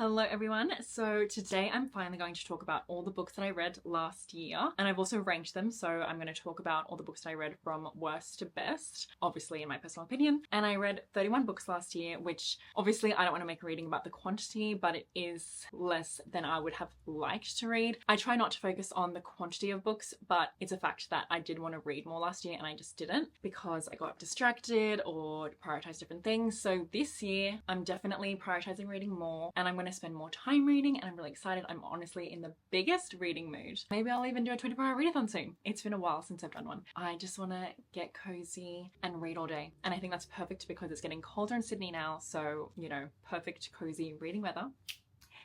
Hello everyone. So today I'm finally going to talk about all the books that I read last year, and I've also ranked them. So I'm going to talk about all the books that I read from worst to best, obviously in my personal opinion. And I read 31 books last year, which obviously I don't want to make a reading about the quantity, but it is less than I would have liked to read. I try not to focus on the quantity of books, but it's a fact that I did want to read more last year and I just didn't because I got distracted or prioritized different things. So this year I'm definitely prioritizing reading more, and I'm going to spend more time reading, and I'm really excited. I'm honestly in the biggest reading mood. Maybe I'll even do a 24-hour readathon soon. It's been a while since I've done one. I just want to get cozy and read all day, and I think that's perfect because it's getting colder in Sydney now, so you know, perfect cozy reading weather.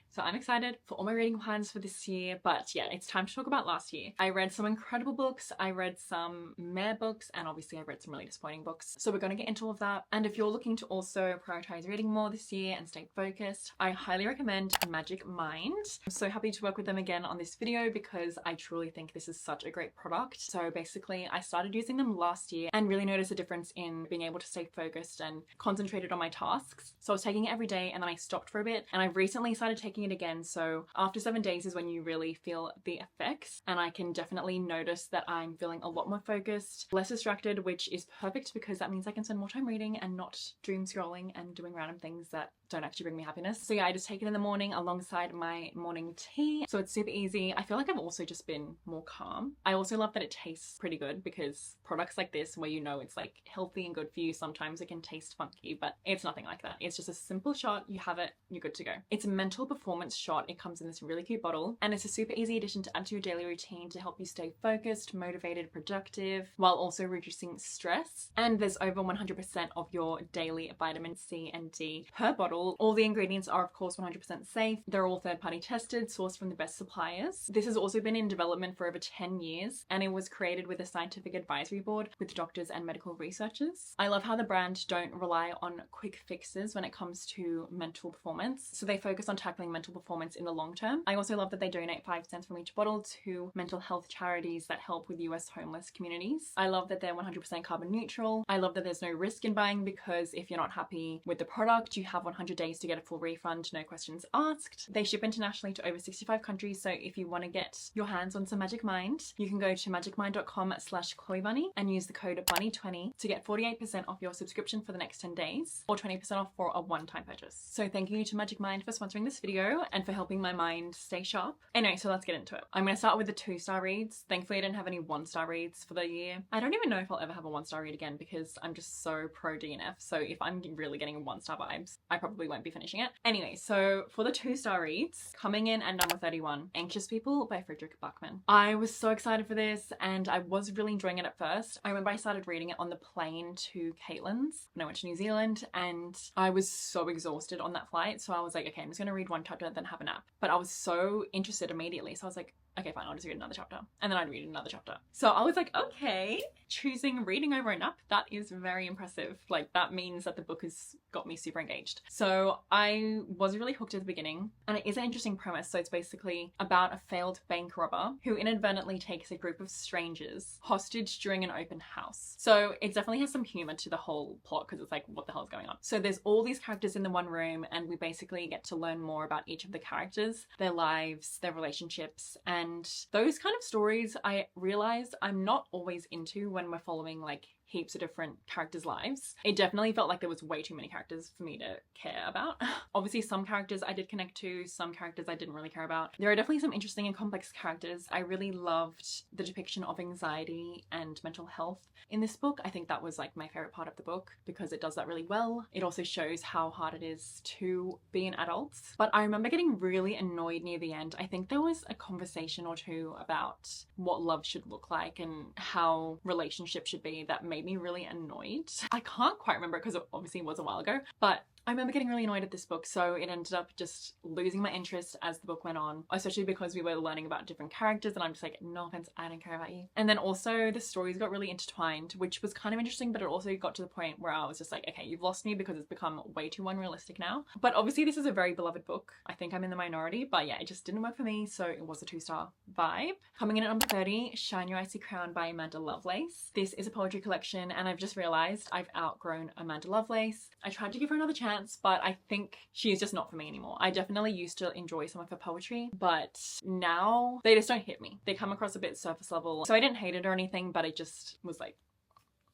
So I'm excited for all my reading plans for this year, but yeah, it's time to talk about last year. I read some incredible books, I read some meh books, and obviously I read some really disappointing books. So we're going to get into all of that. And if you're looking to also prioritize reading more this year and stay focused, I highly recommend Magic Mind. I'm so happy to work with them again on this video because I truly think this is such a great product. So basically I started using them last year and really noticed a difference in being able to stay focused and concentrated on my tasks. So I was taking it every day and then I stopped for a bit, and I've recently started taking it again. So after 7 days is when you really feel the effects, and I can definitely notice that I'm feeling a lot more focused, less distracted, which is perfect because that means I can spend more time reading and not doom scrolling and doing random things that don't actually bring me happiness. So yeah, I just take it in the morning alongside my morning tea. So it's super easy. I feel like I've also just been more calm. I also love that it tastes pretty good because products like this, where you know it's like healthy and good for you, sometimes it can taste funky, but it's nothing like that. It's just a simple shot. You have it, you're good to go. It's a mental performance shot. It comes in this really cute bottle, and it's a super easy addition to add to your daily routine to help you stay focused, motivated, productive, while also reducing stress. And there's over 100% of your daily vitamin C and D per bottle. All the ingredients are of course 100% safe. They're all third-party tested, sourced from the best suppliers. This has also been in development for over 10 years, and it was created with a scientific advisory board with doctors and medical researchers. I love how the brand don't rely on quick fixes when it comes to mental performance. So they focus on tackling mental performance in the long term. I also love that they donate 5 cents from each bottle to mental health charities that help with US homeless communities. I love that they're 100% carbon neutral. I love that there's no risk in buying, because if you're not happy with the product, you have 100 days to get a full refund, no questions asked. They ship internationally to over 65 countries, so if you want to get your hands on some Magic Mind, you can go to magicmind.com/ChloeBunny and use the code BUNNY20 to get 48% off your subscription for the next 10 days or 20% off for a one-time purchase. So thank you to Magic Mind for sponsoring this video and for helping my mind stay sharp. Anyway, so let's get into it. I'm going to start with the 2-star reads. Thankfully I didn't have any 1-star reads for the year. I don't even know if I'll ever have a 1-star read again because I'm just so pro DNF. So if I'm really getting 1-star vibes, I probably won't be finishing it. Anyway, so for the 2-star reads, coming in at number 31, Anxious People by Fredrik Backman. I was so excited for this and I was really enjoying it at first. I remember I started reading it on the plane to Caitlin's when I went to New Zealand, and I was so exhausted on that flight. So I was like, okay, I'm just gonna read one chapter then have a nap. But I was so interested immediately. So I was like, okay, fine, I'll just read another chapter. And then I'd read another chapter. So I was like, okay, choosing reading over a nap, that is very impressive. Like, that means that the book has got me super engaged. So I was really hooked at the beginning, and it is an interesting premise. So it's basically about a failed bank robber who inadvertently takes a group of strangers hostage during an open house. So it definitely has some humor to the whole plot because it's like, what the hell is going on? So there's all these characters in the one room, and we basically get to learn more about each of the characters, their lives, their relationships, and those kind of stories I realized I'm not always into when we're following like heaps of different characters' lives. It definitely felt like there was way too many characters for me to care about. Obviously some characters I did connect to, some characters I didn't really care about. There are definitely some interesting and complex characters. I really loved the depiction of anxiety and mental health in this book. I think that was like my favorite part of the book because it does that really well. It also shows how hard it is to be an adult. But I remember getting really annoyed near the end. I think there was a conversation or two about what love should look like and how relationships should be that made me really annoyed. I can't quite remember because it obviously was a while ago, but I remember getting really annoyed at this book, so it ended up just losing my interest as the book went on, especially because we were learning about different characters and I'm just like, no offense, I don't care about you. And then also the stories got really intertwined, which was kind of interesting, but it also got to the point where I was just like, okay, you've lost me because it's become way too unrealistic now. But obviously this is a very beloved book. I think I'm in the minority, but yeah, it just didn't work for me, so it was a 2-star vibe. Coming in at number 30, Shine Your Icy Crown by Amanda Lovelace. This is a poetry collection, and I've just realized I've outgrown Amanda Lovelace. I tried to give her another chance romance, but I think she's just not for me anymore. I definitely used to enjoy some of her poetry, but now they just don't hit me. They come across a bit surface level. So I didn't hate it or anything, but it just was like,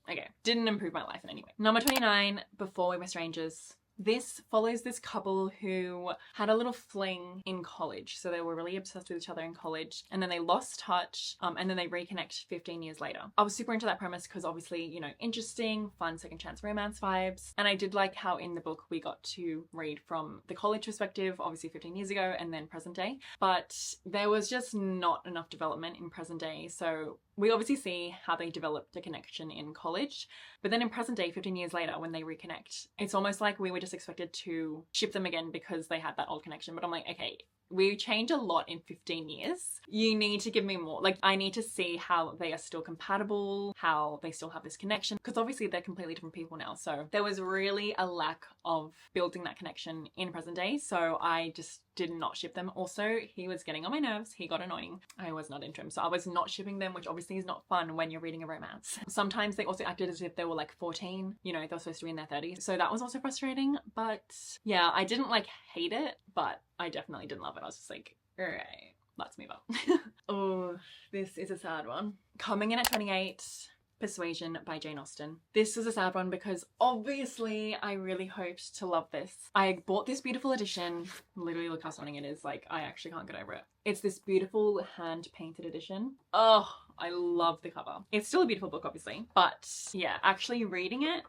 okay, didn't improve my life in any way. Number 29, Before We Were Strangers. This follows this couple who had a little fling in college. So they were really obsessed with each other in college, and then they lost touch, and then they reconnect 15 years later. I was super into that premise because obviously, you know, interesting, fun second chance romance vibes. And I did like how in the book we got to read from the college perspective, obviously 15 years ago, and then present day. But there was just not enough development in present day. So we obviously see how they developed a connection in college, but then in present day, 15 years later, when they reconnect, it's almost like we were just expected to ship them again because they had that old connection. But I'm like, okay, we change a lot in 15 years. You need to give me more. Like, I need to see how they are still compatible, how they still have this connection, because obviously they're completely different people now. So there was really a lack of building that connection in present day. So I just did not ship them. Also, he was getting on my nerves. He got annoying. I was not into him. So I was not shipping them, which obviously is not fun when you're reading a romance. Sometimes they also acted as if they were like 14, you know, they were supposed to be in their 30s. So that was also frustrating. But yeah, I didn't like hate it, but I definitely didn't love it. I was just like, all right, let's move on. Oh, this is a sad one. Coming in at 28, Persuasion by Jane Austen. This is a sad one because obviously I really hoped to love this. I bought this beautiful edition. Literally look how stunning it is. Like, I actually can't get over it. It's this beautiful hand-painted edition. Oh, I love the cover. It's still a beautiful book, obviously. But yeah, actually reading it,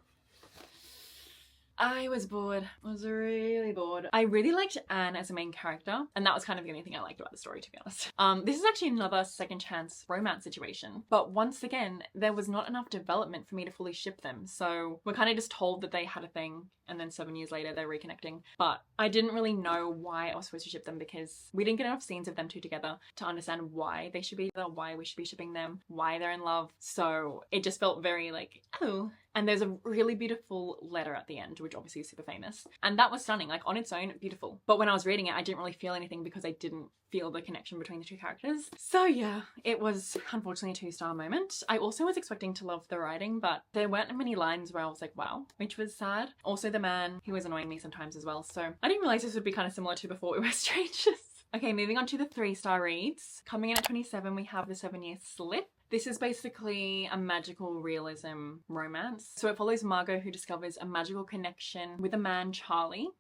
I was bored. I was really bored. I really liked Anne as a main character, and that was kind of the only thing I liked about the story, to be honest. This is actually another second chance romance situation, but once again, there was not enough development for me to fully ship them. So we're kind of just told that they had a thing, and then 7 years later they're reconnecting. But I didn't really know why I was supposed to ship them because we didn't get enough scenes of them two together to understand why they should be together, why we should be shipping them, why they're in love. So it just felt very like, oh. And there's a really beautiful letter at the end, which obviously is super famous. And that was stunning, like on its own, beautiful. But when I was reading it, I didn't really feel anything because I didn't feel the connection between the two characters. So yeah, it was unfortunately a 2-star moment. I also was expecting to love the writing, but there weren't many lines where I was like, wow, which was sad. Also the man, he was annoying me sometimes as well. So I didn't realize this would be kind of similar to Before We Were Strangers. Okay, moving on to the 3-star reads. Coming in at 27, we have The 7-Year Slip. This is basically a magical realism romance. So it follows Margot, who discovers a magical connection with a man, Charlie,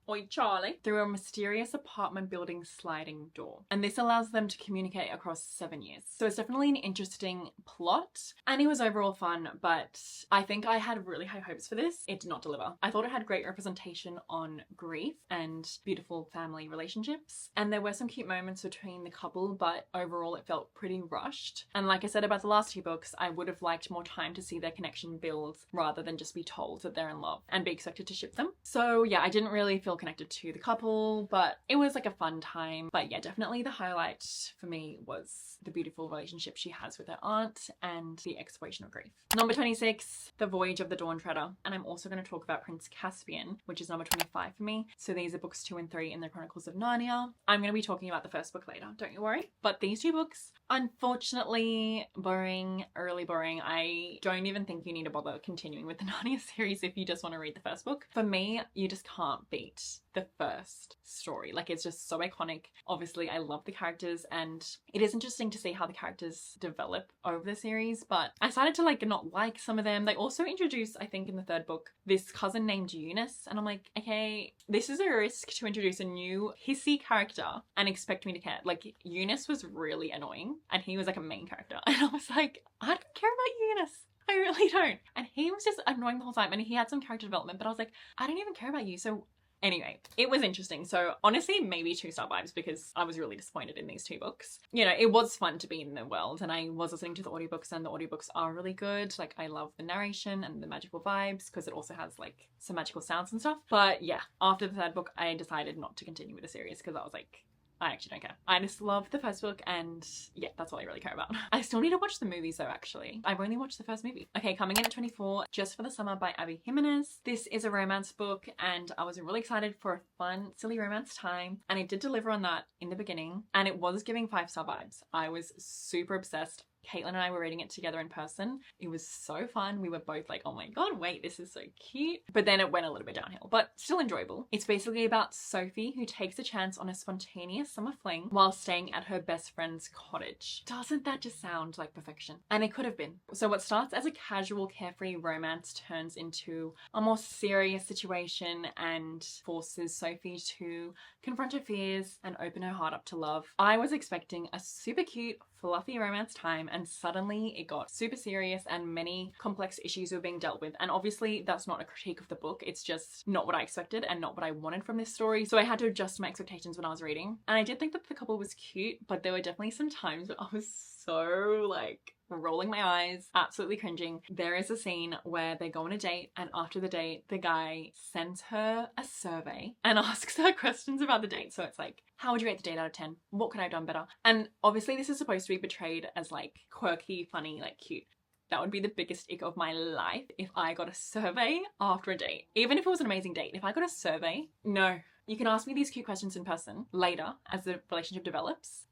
through a mysterious apartment building sliding door. And this allows them to communicate across 7 years. So it's definitely an interesting plot, and it was overall fun, but I think I had really high hopes for this. It did not deliver. I thought it had great representation on grief and beautiful family relationships. And there were some cute moments between the couple, but overall it felt pretty rushed. And like I said about the last 2 books, I would have liked more time to see their connection build rather than just be told that they're in love and be expected to ship them. So yeah, I didn't really feel connected to the couple, but it was like a fun time. But yeah, definitely the highlight for me was the beautiful relationship she has with her aunt and the exploration of grief. Number 26, The Voyage of the Dawn Treader. And I'm also going to talk about Prince Caspian, which is number 25 for me. So these are books 2 and 3 in the Chronicles of Narnia. I'm going to be talking about the first book later, don't you worry. But these 2 books, unfortunately, boring, early boring. I don't even think you need to bother continuing with the Narnia series if you just want to read the first book. For me, you just can't beat the first story. Like, it's just so iconic. Obviously, I love the characters, and it is interesting to see how the characters develop over the series, but I started to like not like some of them. They also introduce, I think in the 3rd book, this cousin named Eunice, and I'm like, okay, this is a risk to introduce a new hissy character and expect me to care. Like, Eunice was really annoying, and he was like a main character, and I was like, I don't care about Eunice. I really don't. And he was just annoying the whole time, and he had some character development, but I was like, I don't even care about you, so anyway, it was interesting. So honestly, maybe 2-star vibes because I was really disappointed in these 2 books. You know, it was fun to be in the world, and I was listening to the audiobooks, and the audiobooks are really good. Like, I love the narration and the magical vibes because it also has like some magical sounds and stuff. But yeah, after the 3rd book, I decided not to continue with the series because I was like, I actually don't care. I just love the first book, and yeah, that's all I really care about. I still need to watch the movies though, actually. I've only watched the first movie. Okay, coming in at 24, Just for the Summer by Abby Jimenez. This is a romance book, and I was really excited for a fun, silly romance time, and it did deliver on that in the beginning, and it was giving 5-star vibes. I was super obsessed. Caitlin and I were reading it together in person. It was so fun. We were both like, oh my god, wait, this is so cute. But then it went a little bit downhill, but still enjoyable. It's basically about Sophie, who takes a chance on a spontaneous summer fling while staying at her best friend's cottage. Doesn't that just sound like perfection? And it could have been. So what starts as a casual, carefree romance turns into a more serious situation and forces Sophie to confront her fears and open her heart up to love. I was expecting a super cute, fluffy romance time, and suddenly it got super serious and many complex issues were being dealt with. And obviously that's not a critique of the book, it's just not what I expected and not what I wanted from this story. So I had to adjust my expectations when I was reading. And I did think that the couple was cute, but there were definitely some times that I was so like rolling my eyes, absolutely cringing. There is a scene where they go on a date, and after the date, the guy sends her a survey and asks her questions about the date. So it's like, how would you rate the date out of 10? What could I have done better? And obviously this is supposed to be portrayed as like quirky, funny, like cute. That would be the biggest ick of my life if I got a survey after a date. Even if it was an amazing date, if I got a survey, no. You can ask me these cute questions in person later as the relationship develops.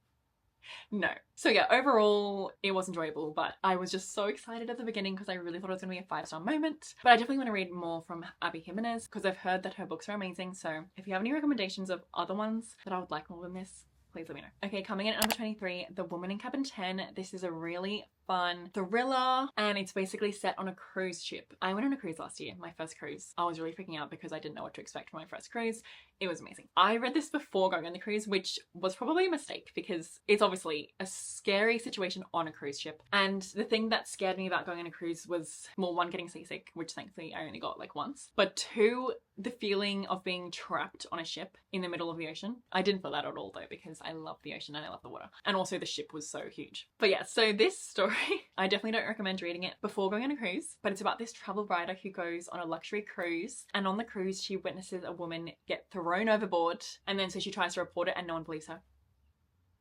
No. So yeah, overall it was enjoyable, but I was just so excited at the beginning because I really thought it was going to be a 5-star moment. But I definitely want to read more from Abby Jimenez because I've heard that her books are amazing. So if you have any recommendations of other ones that I would like more than this, please let me know. Okay, coming in at number 23, The Woman in Cabin 10. This is a really fun thriller and it's basically set on a cruise ship. I went on a cruise last year, my first cruise. I was really freaking out because I didn't know what to expect from my first cruise. It was amazing. I read this before going on the cruise, which was probably a mistake because it's obviously a scary situation on a cruise ship. And the thing that scared me about going on a cruise was, well, one, getting seasick, which thankfully I only got like once, but two, the feeling of being trapped on a ship in the middle of the ocean. I didn't feel that at all though because I love the ocean and I love the water. And also the ship was so huge. But yeah, so this story, I definitely don't recommend reading it before going on a cruise, but it's about this travel writer who goes on a luxury cruise, and on the cruise she witnesses a woman get thrown overboard, and then so she tries to report it and no one believes her.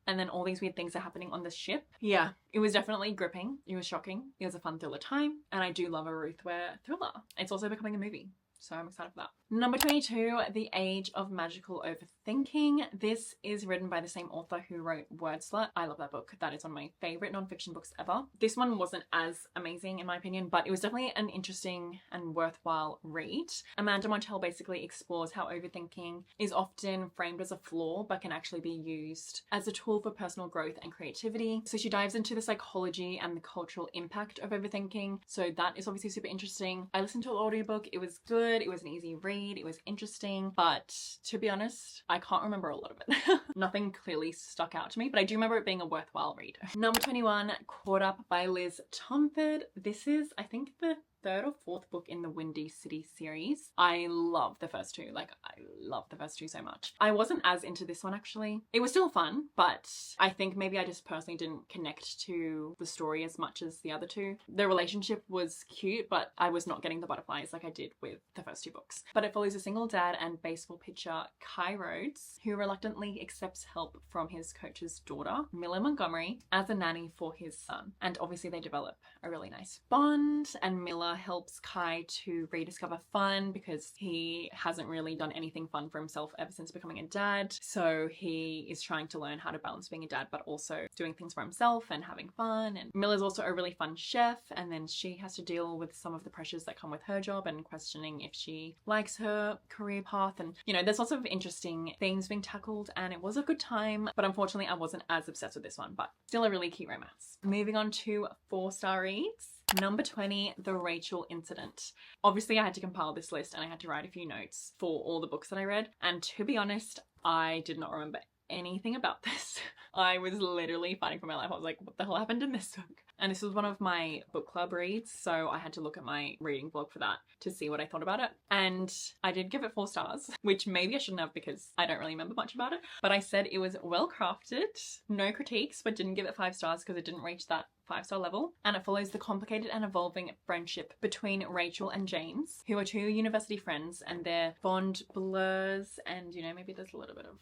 And then all these weird things are happening on the ship. Yeah, it was definitely gripping. It was shocking. It was a fun thriller time. And I do love a Ruth Ware thriller. It's also becoming a movie, so I'm excited for that. Number 22, The Age of Magical Overthinking. This is written by the same author who wrote Word Slut. I love that book. That is one of my favorite nonfiction books ever. This one wasn't as amazing in my opinion, but it was definitely an interesting and worthwhile read. Amanda Montell basically explores how overthinking is often framed as a flaw, but can actually be used as a tool for personal growth and creativity. So she dives into the psychology and the cultural impact of overthinking. So that is obviously super interesting. I listened to an audiobook. It was good. It was an easy read. It was interesting, but to be honest, I can't remember a lot of it. Nothing clearly stuck out to me, but I do remember it being a worthwhile read. Number 21, Caught Up by Liz Tomford. This is, I think, the third or fourth book in the Windy City series. I love the first two. Like, I love the first two so much. I wasn't as into this one actually. It was still fun, but I think maybe I just personally didn't connect to the story as much as the other two. The relationship was cute, but I was not getting the butterflies like I did with the first two books. But it follows a single dad and baseball pitcher, Kai Rhodes, who reluctantly accepts help from his coach's daughter, Miller Montgomery, as a nanny for his son. And obviously they develop a really nice bond, and Miller helps Kai to rediscover fun because he hasn't really done anything fun for himself ever since becoming a dad. So he is trying to learn how to balance being a dad but also doing things for himself and having fun. And Miller's also a really fun chef, and then she has to deal with some of the pressures that come with her job and questioning if she likes her career path. And you know, there's lots of interesting themes being tackled, and it was a good time, but unfortunately I wasn't as obsessed with this one, but still a really cute romance. Moving on to 4-star reads. Number 20, The Rachel Incident. Obviously I had to compile this list and I had to write a few notes for all the books that I read, and to be honest, I did not remember anything about this. I was literally fighting for my life. I was like, what the hell happened in this book? And this was one of my book club reads, so I had to look at my reading blog for that to see what I thought about it. And I did give it 4 stars, which maybe I shouldn't have because I don't really remember much about it. But I said it was well crafted, no critiques, but didn't give it 5 stars because it didn't reach that 5-star level. And it follows the complicated and evolving friendship between Rachel and James, who are 2 university friends, and their bond blurs, and you know, maybe there's a little bit of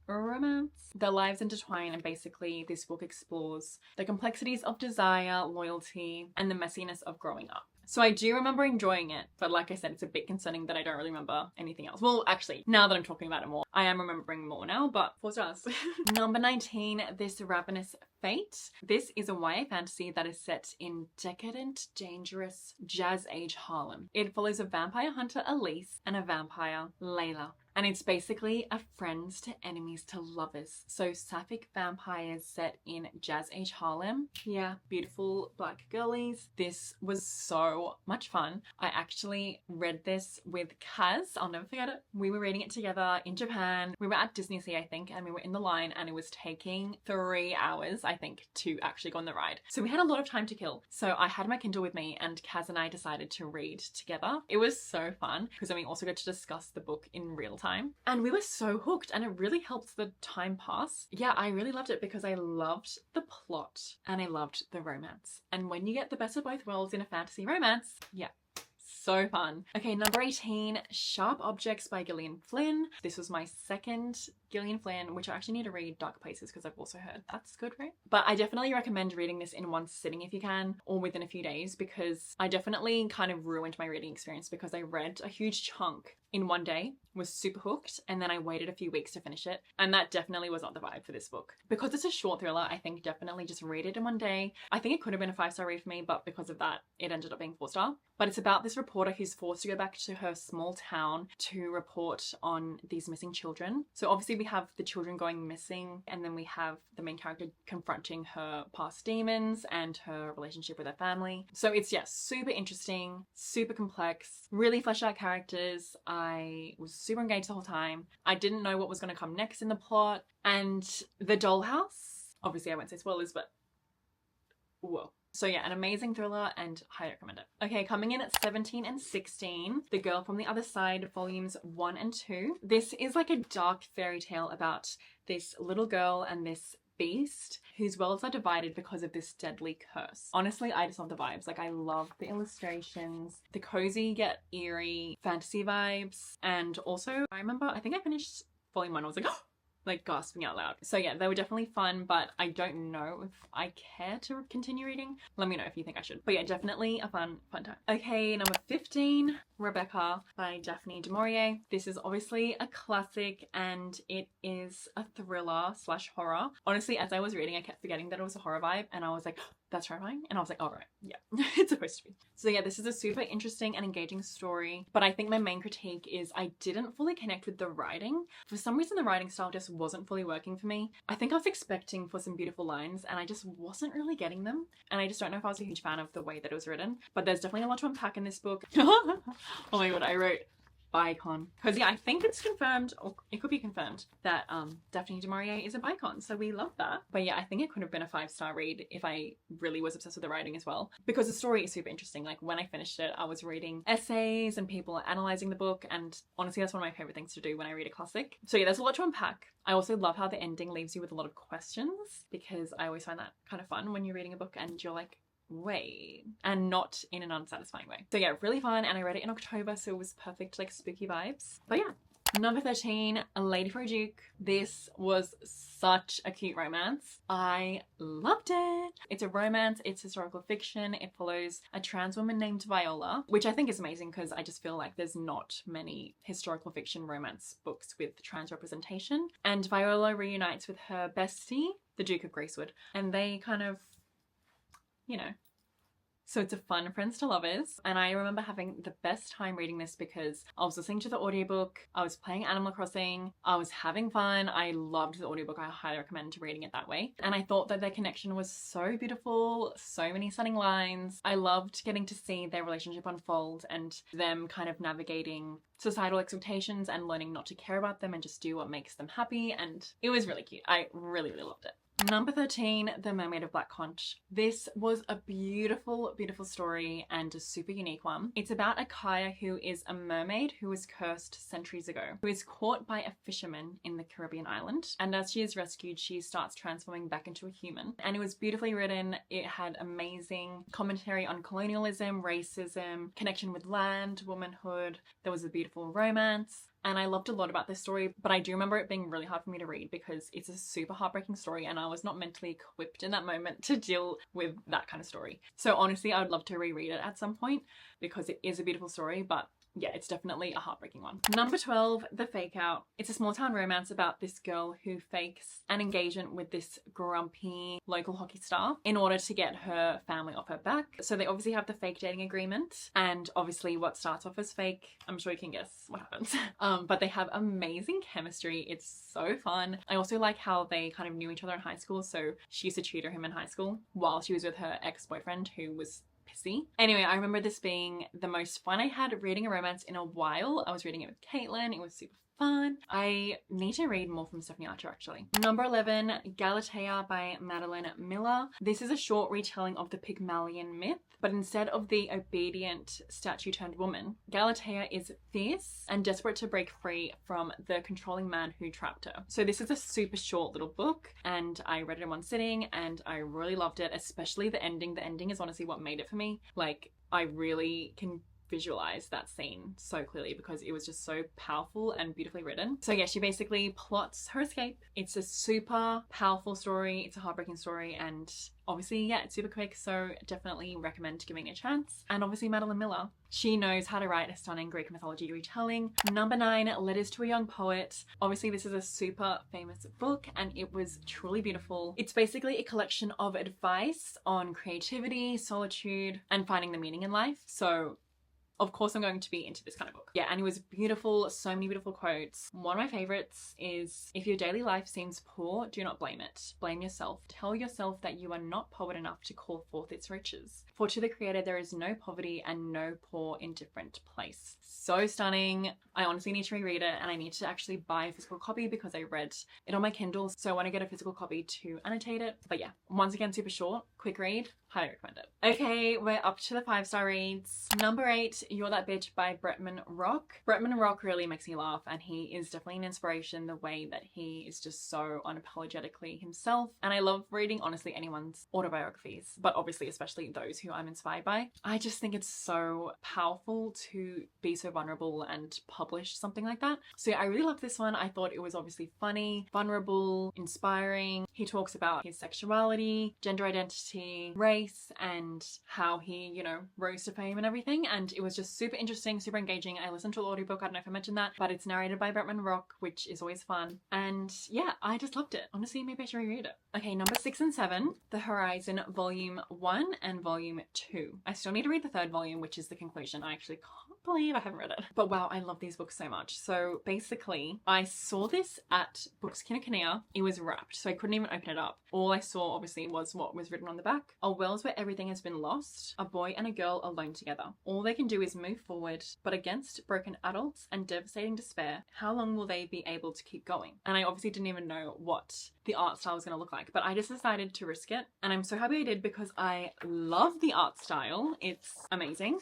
romance. Their lives intertwine, and basically this book explores the complexities of desire, loyalty, and the messiness of growing up. So I do remember enjoying it, but like I said, it's a bit concerning that I don't really remember anything else. Well, actually, now that I'm talking about it more, I am remembering more now, but 4 stars. Number 19, This Ravenous Fate. This is a YA fantasy that is set in decadent, dangerous, jazz age Harlem. It follows a vampire hunter, Elise, and a vampire, Layla. And it's basically a friends to enemies to lovers. So sapphic vampires set in jazz age Harlem. Yeah, beautiful black girlies. This was so much fun. I actually read this with Kaz. I'll never forget it. We were reading it together in Japan. We were at Disney Sea, I think, and we were in the line, and it was taking 3 hours, I think, to actually go on the ride. So we had a lot of time to kill. So I had my Kindle with me, and Kaz and I decided to read together. It was so fun because then we also got to discuss the book in real time. And we were so hooked, and it really helped the time pass. Yeah, I really loved it because I loved the plot and I loved the romance. And when you get the best of both worlds in a fantasy romance, yeah, so fun. Okay, number 18, Sharp Objects by Gillian Flynn. This was my second Gillian Flynn, which I actually need to read Dark Places because I've also heard that's good, right? But I definitely recommend reading this in one sitting if you can, or within a few days, because I definitely kind of ruined my reading experience because I read a huge chunk in one day, was super hooked, and then I waited a few weeks to finish it. And that definitely was not the vibe for this book. Because it's a short thriller, I think definitely just read it in one day. I think it could have been a 5-star read for me, but because of that, it ended up being 4-star. But it's about this reporter who's forced to go back to her small town to report on these missing children. So obviously we have the children going missing, and then we have the main character confronting her past demons and her relationship with her family. So it's, yeah, super interesting, super complex, really fleshed out characters. I was super engaged the whole time. I didn't know what was going to come next in the plot. And the dollhouse, obviously I won't say spoilers, but whoa. So yeah, an amazing thriller and highly recommend it. Okay, coming in at 17 and 16, The Girl from the Other Side, volumes 1 and 2. This is like a dark fairy tale about this little girl and this beast whose worlds are divided because of this deadly curse. Honestly, I just love the vibes. Like, I love the illustrations, the cozy yet eerie fantasy vibes. And also, I think I finished volume 1. I was like, oh! Like gasping out loud. So yeah, they were definitely fun, but I don't know if I care to continue reading. Let me know if you think I should. But yeah, definitely a fun time. Okay, number 15, Rebecca by Daphne du Maurier. This is obviously a classic and it is a thriller / horror. Honestly, as I was reading, I kept forgetting that it was a horror vibe, and I was like, that's terrifying. And I was like, all right, yeah, it's supposed to be. So yeah, this is a super interesting and engaging story, but I think my main critique is I didn't fully connect with the writing. For some reason, the writing style just wasn't fully working for me. I think I was expecting for some beautiful lines and I just wasn't really getting them. And I just don't know if I was a huge fan of the way that it was written, but there's definitely a lot to unpack in this book. Oh my God, I wrote bicon. Because yeah, I think it's confirmed, or it could be confirmed, that Daphne du Maurier is a bicon, so we love that. But yeah, I think it could have been a 5-star read if I really was obsessed with the writing as well, because the story is super interesting. Like, when I finished it, I was reading essays and people analysing the book, and honestly that's one of my favourite things to do when I read a classic. So yeah, there's a lot to unpack. I also love how the ending leaves you with a lot of questions, because I always find that kind of fun when you're reading a book and you're like, wait, and not in an unsatisfying way. So yeah, really fun, and I read it in October, so it was perfect, like spooky vibes. But yeah. Number 13, A Lady for a Duke. This was such a cute romance. I loved it. It's a romance, it's historical fiction. It follows a trans woman named Viola, which I think is amazing because I just feel like there's not many historical fiction romance books with trans representation. And Viola reunites with her bestie, the Duke of Greasewood, and they kind of, you know. So it's a fun friends to lovers, and I remember having the best time reading this because I was listening to the audiobook, I was playing Animal Crossing, I was having fun. I loved the audiobook. I highly recommend reading it that way. And I thought that their connection was so beautiful, so many stunning lines. I loved getting to see their relationship unfold and them kind of navigating societal expectations and learning not to care about them and just do what makes them happy, and it was really cute. I really, really loved it. Number 13, The Mermaid of Black Conch. This was a beautiful, beautiful story and a super unique one. It's about Akaya, who is a mermaid who was cursed centuries ago, who is caught by a fisherman in the Caribbean island. And as she is rescued, she starts transforming back into a human. And it was beautifully written. It had amazing commentary on colonialism, racism, connection with land, womanhood. There was a beautiful romance. and I loved a lot about this story, but I do remember it being really hard for me to read because it's a super heartbreaking story and I was not mentally equipped in that moment to deal with that kind of story. So honestly, I would love to reread it at some point because it is a beautiful story, but yeah, it's definitely a heartbreaking one. Number 12, The Fake Out. It's a small town romance about this girl who fakes an engagement with this grumpy local hockey star in order to get her family off her back. So they obviously have the fake dating agreement, and obviously what starts off as fake, I'm sure you can guess what happens. But they have amazing chemistry. It's so fun. I also like how they kind of knew each other in high school. So she used to tutor him in high school while she was with her ex-boyfriend who was pissy. Anyway, I remember this being the most fun I had reading a romance in a while. I was reading it with Caitlin. It was super fun. I need to read more from Stephanie Archer actually. Number 11, Galatea by Madeline Miller. This is a short retelling of the Pygmalion myth, but instead of the obedient statue turned woman, Galatea is fierce and desperate to break free from the controlling man who trapped her. So this is a super short little book and I read it in one sitting and I really loved it, especially the ending. The ending is honestly what made it for me. Like, I really can visualize that scene so clearly because it was just so powerful and beautifully written. So yeah, she basically plots her escape. It's a super powerful story. It's a heartbreaking story and obviously, yeah, it's super quick, so definitely recommend giving it a chance. And obviously Madeline Miller, she knows how to write a stunning Greek mythology retelling. Number 9, Letters to a Young Poet. Obviously this is a super famous book and it was truly beautiful. It's basically a collection of advice on creativity, solitude, and finding the meaning in life. So of course I'm going to be into this kind of book. Yeah, and it was beautiful, so many beautiful quotes. One of my favorites is, if your daily life seems poor, do not blame it. Blame yourself. Tell yourself that you are not poor enough to call forth its riches. For to the Creator there is no poverty and no poor indifferent place. So stunning. I honestly need to reread it and I need to actually buy a physical copy because I read it on my Kindle, so I want to get a physical copy to annotate it. But yeah, once again, super short, quick read, highly recommend it. Okay, we're up to the 5-star reads. Number 8, You're That Bitch by Bretman Rock. Bretman Rock really makes me laugh and he is definitely an inspiration the way that he is just so unapologetically himself. And I love reading, honestly, anyone's autobiographies, but obviously especially those who I'm inspired by. I just think it's so powerful to be so vulnerable and publish something like that. So yeah, I really loved this one. I thought it was obviously funny, vulnerable, inspiring. He talks about his sexuality, gender identity, race, and how he, you know, rose to fame and everything. And it was just super interesting, super engaging. I listened to the audiobook, I don't know if I mentioned that, but it's narrated by Bretman Rock, which is always fun. And yeah, I just loved it. Honestly, maybe I should reread it. Okay, number 6 and 7, The Horizon Volume 1 and Volume 2. I still need to read the 3rd volume, which is the conclusion. I actually can't believe I haven't read it. But wow, I love these books so much. So basically, I saw this at Books Kinokuniya. It was wrapped, so I couldn't even open it up. All I saw, obviously, was what was written on the back. A world where everything has been lost, a boy and a girl alone together. All they can do is move forward, but against broken adults and devastating despair, how long will they be able to keep going? And I obviously didn't even know what the art style was going to look like, but I just decided to risk it. And I'm so happy I did because I love the art style. It's amazing.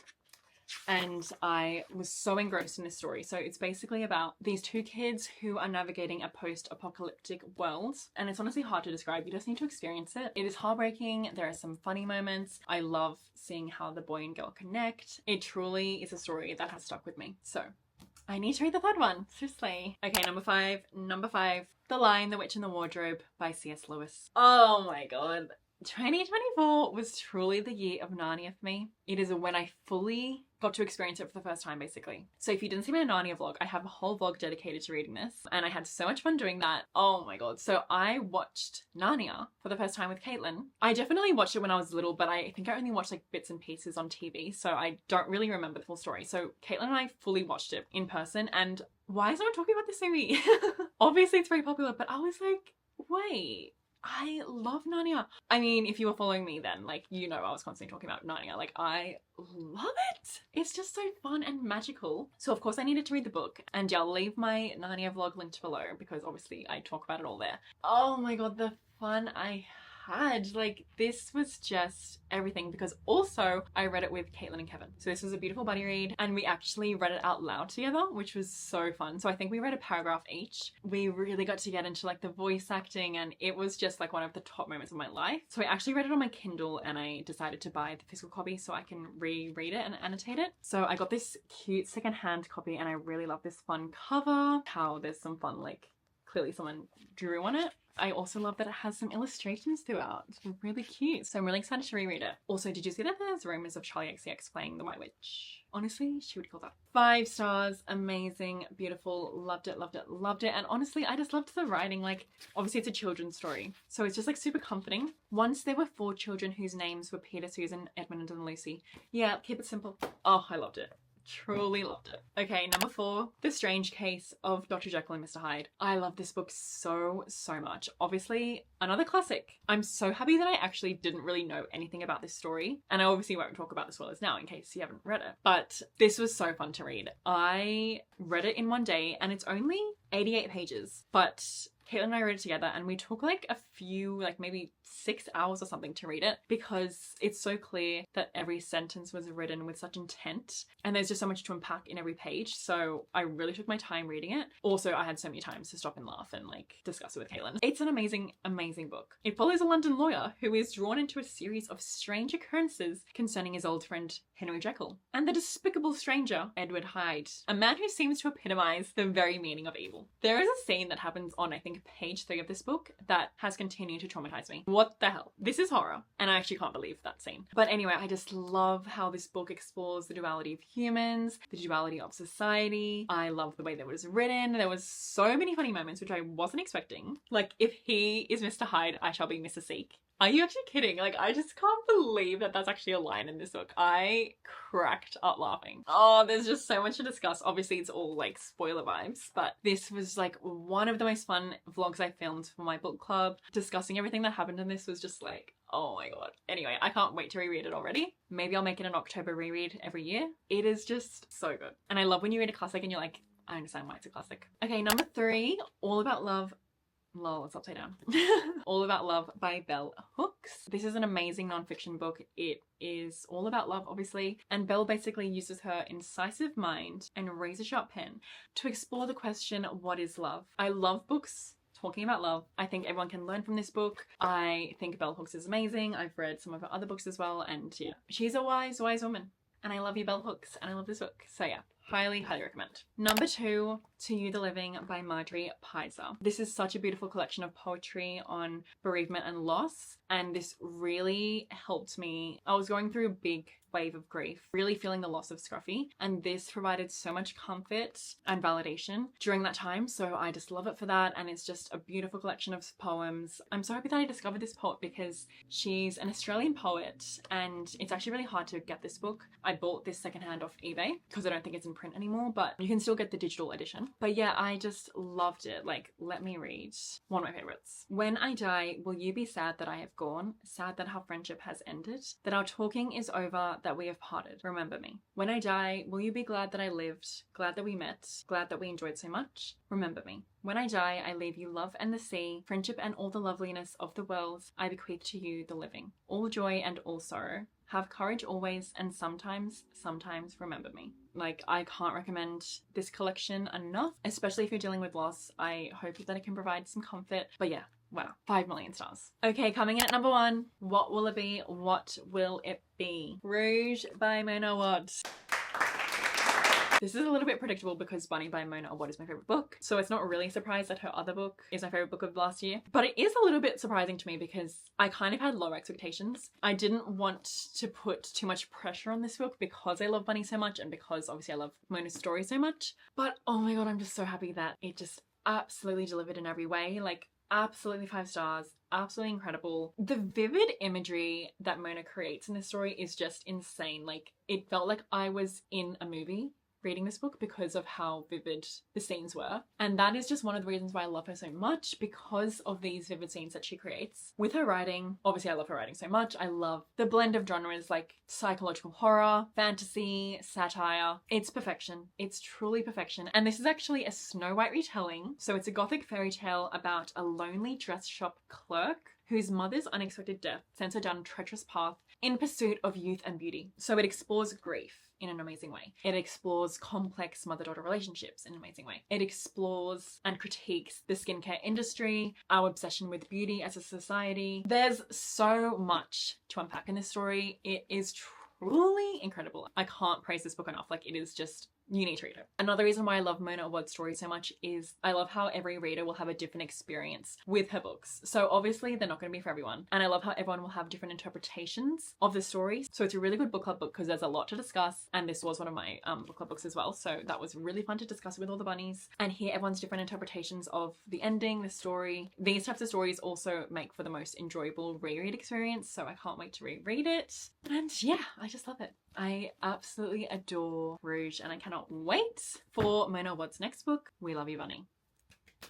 And I was so engrossed in this story. So it's basically about these 2 kids who are navigating a post-apocalyptic world. And it's honestly hard to describe. You just need to experience it. It is heartbreaking. There are some funny moments. I love seeing how the boy and girl connect. It truly is a story that has stuck with me. So I need to read the 3rd one. Seriously. Okay, number 5. The Lion, the Witch and the Wardrobe by C.S. Lewis. Oh my god. 2024 was truly the year of Narnia for me. It is when I fully got to experience it for the first time, basically. So if you didn't see my Narnia vlog, I have a whole vlog dedicated to reading this and I had so much fun doing that. Oh my god. So I watched Narnia for the first time with Caitlin. I definitely watched it when I was little, but I think I only watched like bits and pieces on TV, so I don't really remember the full story. So Caitlin and I fully watched it in person, and why is no one talking about this movie? Obviously it's very popular, but I was like, wait, I love Narnia. I mean, if you were following me then, like, you know I was constantly talking about Narnia. Like, I love it. It's just so fun and magical. So of course I needed to read the book, and yeah, I'll leave my Narnia vlog linked below because obviously I talk about it all there. Oh my god, the fun I had. Like, this was just everything, because also I read it with Caitlin and Kevin. So this was a beautiful buddy read, and we actually read it out loud together, which was so fun. So I think we read a paragraph each. We really got to get into like the voice acting, and it was just like one of the top moments of my life. So I actually read it on my Kindle, and I decided to buy the physical copy so I can reread it and annotate it. So I got this cute secondhand copy, and I really love this fun cover, how there's some fun, like clearly someone drew on it. I also love that it has some illustrations throughout. It's really cute. So I'm really excited to reread it. Also, did you see that there's rumors of Charlie XCX playing the White Witch? Honestly, she would kill that. 5 stars, amazing, beautiful, loved it, loved it, loved it. And honestly, I just loved the writing. Like, obviously it's a children's story, so it's just like super comforting. Once there were 4 children whose names were Peter, Susan, Edmund, and Lucy. Yeah, keep it simple. Oh, I loved it. Truly loved it. Okay, number 4, The Strange Case of Dr. Jekyll and Mr. Hyde. I love this book so much. Obviously, another classic. I'm so happy that I actually didn't really know anything about this story, and I obviously won't talk about the spoilers now in case you haven't read it, but this was so fun to read. I read it in one day, and it's only 88 pages, but Caitlin and I read it together, and we took like a few, like maybe 6 hours or something to read it, because it's so clear that every sentence was written with such intent, and there's just so much to unpack in every page. So I really took my time reading it. Also, I had so many times to stop and laugh and like discuss it with Caitlin. It's an amazing, amazing book. It follows a London lawyer who is drawn into a series of strange occurrences concerning his old friend Henry Jekyll and the despicable stranger Edward Hyde, a man who seems to epitomize the very meaning of evil. There is a scene that happens on, I think, page 3 of this book that has continued to traumatize me. What the hell? This is horror, and I actually can't believe that scene. But anyway, I just love how this book explores the duality of humans, the duality of society. I love the way that it was written. There was so many funny moments which I wasn't expecting. Like, if he is Mr. Hyde, I shall be Mrs. Seek. Are you actually kidding? Like, I just can't believe that that's actually a line in this book. I cracked up laughing. Oh, there's just so much to discuss. Obviously, it's all like spoiler vibes, but this was like one of the most fun vlogs I filmed for my book club. Discussing everything that happened in this was just like, oh my god. Anyway, I can't wait to reread it already. Maybe I'll make it an October reread every year. It is just so good. And I love when you read a classic and you're like, I understand why it's a classic. Okay, number 3, All About Love. Lol, it's upside down. All About Love by Bell Hooks. This is an amazing nonfiction book. It is all about love, obviously, and Belle basically uses her incisive mind and razor-sharp pen to explore the question, what is love? I love books talking about love. I think everyone can learn from this book. I think Bell Hooks is amazing. I've read some of her other books as well, and yeah, she's a wise woman. And I love you, Bell Hooks, and I love this book. So yeah, highly recommend. Number 2, To You the Living by Marjorie Pizer. This is such a beautiful collection of poetry on bereavement and loss, and this really helped me. I was going through a big wave of grief, really feeling the loss of Scruffy, and this provided so much comfort and validation during that time, so I just love it for that. And it's just a beautiful collection of poems. I'm so happy that I discovered this poet, because she's an Australian poet, and it's actually really hard to get this book. I bought this secondhand off eBay because I don't think it's in print anymore, but you can still get the digital edition. But yeah, I just loved it. Like, let me read one of my favorites. When I die, will you be sad that I have gone? Sad that our friendship has ended? That our talking is over? That we have parted? Remember me. When I die, will you be glad that I lived? Glad that we met? Glad that we enjoyed so much? Remember me. When I die, I leave you love and the sea, friendship and all the loveliness of the world. I bequeath to you the living. All joy and all sorrow. Have courage always, and sometimes remember me. Like, I can't recommend this collection enough, especially if you're dealing with loss. I hope that it can provide some comfort. But yeah, wow, 5 million stars. Okay, coming in at number 1, What Will It Be? What Will It Be? Rouge by Mona Watt. This is a little bit predictable because Bunny by Mona Watt is my favorite book, so it's not really a surprise that her other book is my favorite book of last year. But it is a little bit surprising to me because I kind of had low expectations. I didn't want to put too much pressure on this book because I love Bunny so much, and because obviously I love Mona's story so much. But oh my god, I'm just so happy that it just absolutely delivered in every way. Like, absolutely 5 stars. Absolutely incredible. The vivid imagery that Mona creates in this story is just insane. Like, it felt like I was in a movie reading this book because of how vivid the scenes were. And that is just one of the reasons why I love her so much, because of these vivid scenes that she creates. With her writing, obviously I love her writing so much. I love the blend of genres like psychological horror, fantasy, satire. It's perfection. It's truly perfection. And this is actually a Snow White retelling. So it's a gothic fairy tale about a lonely dress shop clerk whose mother's unexpected death sends her down a treacherous path in pursuit of youth and beauty. So it explores grief in an amazing way. It explores complex mother-daughter relationships in an amazing way. It explores and critiques the skincare industry, our obsession with beauty as a society. There's so much to unpack in this story. It is truly incredible. I can't praise this book enough. Like, it is just, you need to read it. Another reason why I love Mona Awad stories so much is I love how every reader will have a different experience with her books. So obviously they're not going to be for everyone. And I love how everyone will have different interpretations of the story. So it's a really good book club book because there's a lot to discuss. And this was one of my book club books as well. So that was really fun to discuss with all the bunnies and hear everyone's different interpretations of the ending, the story. These types of stories also make for the most enjoyable reread experience. So I can't wait to reread it. And yeah, I just love it. I absolutely adore Rouge and I cannot wait for Mona Awad's next book, We Love You Bunny.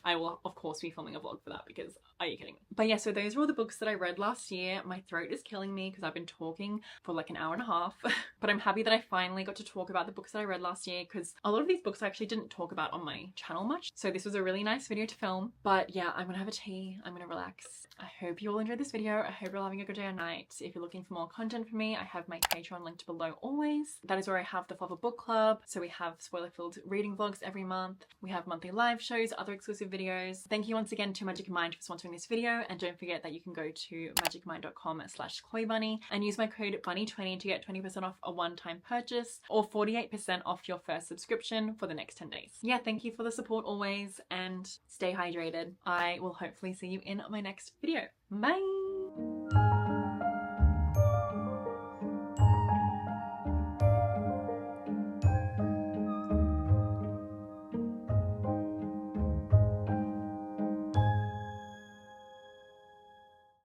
I will of course be filming a vlog for that because are you kidding me? But yeah, so those were all the books that I read last year. My throat is killing me because I've been talking for like an hour and a half. But I'm happy that I finally got to talk about the books that I read last year because a lot of these books I actually didn't talk about on my channel much. So this was a really nice video to film. But yeah, I'm gonna have a tea. I'm gonna relax. I hope you all enjoyed this video. I hope you're having a good day or night. If you're looking for more content from me, I have my Patreon linked below always. That is where I have the Fluffer Book Club. So we have spoiler-filled reading vlogs every month. We have monthly live shows, other exclusive videos. Thank you once again to Magic Mind for sponsoring this video. And don't forget that you can go to magicmind.com/chloebunny and use my code bunny20 to get 20% off a one-time purchase or 48% off your first subscription for the next 10 days. Yeah, thank you for the support always and stay hydrated. I will hopefully see you in my next video. Bye!